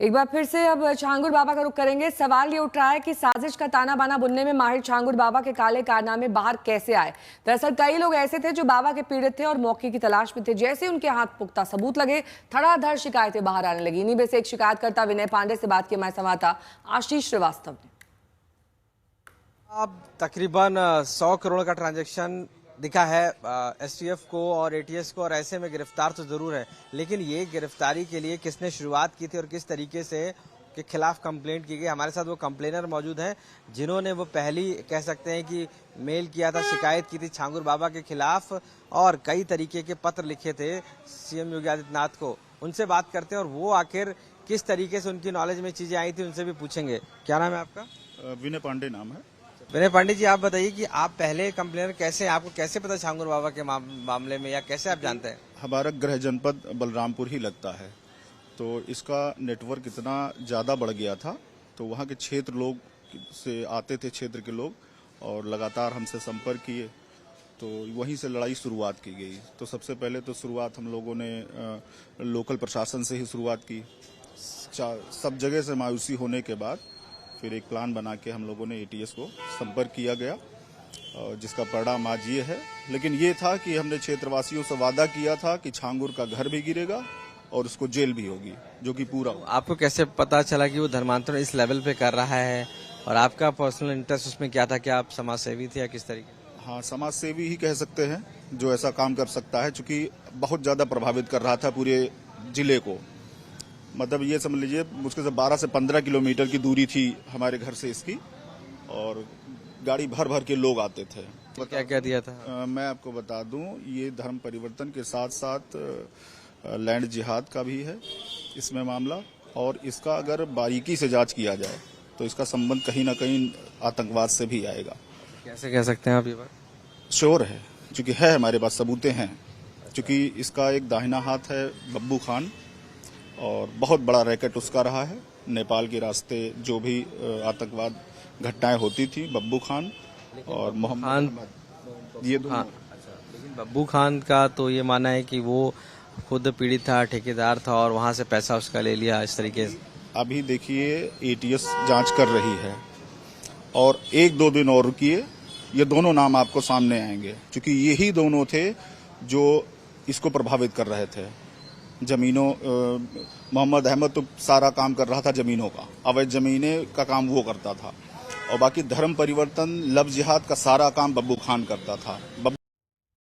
एक बार फिर से अब छांगुर बाबा का रुख करेंगे। सवाल ये उठ रहा है कि साजिश का ताना बाना बुनने में माहिर छांगुर बाबा के काले कारनामे बाहर कैसे आए। दरअसल कई लोग ऐसे थे जो बाबा के पीड़ित थे और मौके की तलाश में थे। जैसे उनके हाथ पुख्ता सबूत लगे, धड़ाधड़ शिकायतें बाहर आने लगी। इन्हीं में से एक शिकायतकर्ता विनय पांडे से बात की हमारे संवाददाता आशीष श्रीवास्तव ने। अब तकरीबन 100 करोड़ का ट्रांजैक्शन दिखा है एसटीएफ को और एटीएस को, और ऐसे में गिरफ्तार तो जरूर है, लेकिन ये गिरफ्तारी के लिए किसने शुरुआत की थी और किस तरीके से के खिलाफ कंप्लेंट की गई। हमारे साथ वो कंप्लेनर मौजूद हैं जिन्होंने वो पहली कह सकते हैं कि मेल किया था, शिकायत की थी छांगुर बाबा के खिलाफ और कई तरीके के पत्र लिखे थे सीएम योगी आदित्यनाथ को। उनसे बात करते हैं और वो आखिर किस तरीके से उनकी नॉलेज में चीजें आई थी उनसे भी पूछेंगे। क्या नाम है आपका? विनय पांडे नाम है। विनय पांडे जी, आप बताइए कि आप पहले कंप्लेनर कैसे, आपको कैसे पता छांगुर बाबा के मामले में, या कैसे आप जानते हैं? हमारा गृह जनपद बलरामपुर ही लगता है, तो इसका नेटवर्क इतना ज़्यादा बढ़ गया था, तो वहाँ के क्षेत्र लोग से आते थे, क्षेत्र के लोग, और लगातार हमसे संपर्क किए, तो वहीं से लड़ाई शुरुआत की गई। तो सबसे पहले तो शुरुआत हम लोगों ने लोकल प्रशासन से ही शुरुआत की। सब जगह से मायूसी होने के बाद फिर एक प्लान बना के हम लोगों ने एटीएस को संपर्क किया गया, जिसका परिणाम आज ये है। लेकिन ये था कि हमने क्षेत्रवासियों से वादा किया था कि छांगुर का घर भी गिरेगा और उसको जेल भी होगी, जो कि पूरा। आपको कैसे पता चला कि वो धर्मांतरण इस लेवल पे कर रहा है, और आपका पर्सनल इंटरेस्ट उसमें क्या था? कि आप समाज सेवी थे या किस तरीके? हाँ, समाज सेवी ही कह सकते हैं जो ऐसा काम कर सकता है, चूंकि बहुत ज्यादा प्रभावित कर रहा था पूरे जिले को। मतलब ये समझ लीजिए मुश्किल से 12 से 15 किलोमीटर की दूरी थी हमारे घर से इसकी, और गाड़ी भर भर के लोग आते थे। क्या क्या दिया था? मैं आपको बता दूं, ये धर्म परिवर्तन के साथ साथ लैंड जिहाद का भी है इसमें मामला, और इसका अगर बारीकी से जांच किया जाए तो इसका संबंध कहीं ना कहीं आतंकवाद से भी आएगा। कैसे कह सकते हैं आप ये बात? श्योर है, क्योंकि है हमारे पास सबूतें हैं। क्योंकि इसका एक दाहिना हाथ है बब्बू खान, और बहुत बड़ा रैकेट उसका रहा है। नेपाल के रास्ते जो भी आतंकवाद घटनाएं होती थी, बब्बू खान और मोहम्मद, ये दोनों। लेकिन बब्बू खान का तो ये माना है कि वो खुद पीड़ित था, ठेकेदार था, और वहां से पैसा उसका ले लिया इस तरीके से। अभी देखिए एटीएस जांच कर रही है, और 1-2 दिन और रुकिए, ये दोनों नाम आपको सामने आएंगे, क्योंकि यही दोनों थे जो इसको प्रभावित कर रहे थे। जमीनों, मोहम्मद अहमद तो सारा काम कर रहा था जमीनों का, अवैध जमीनें का काम वो करता था, और बाकी धर्म परिवर्तन, लव जिहाद का सारा काम बब्बू खान करता था।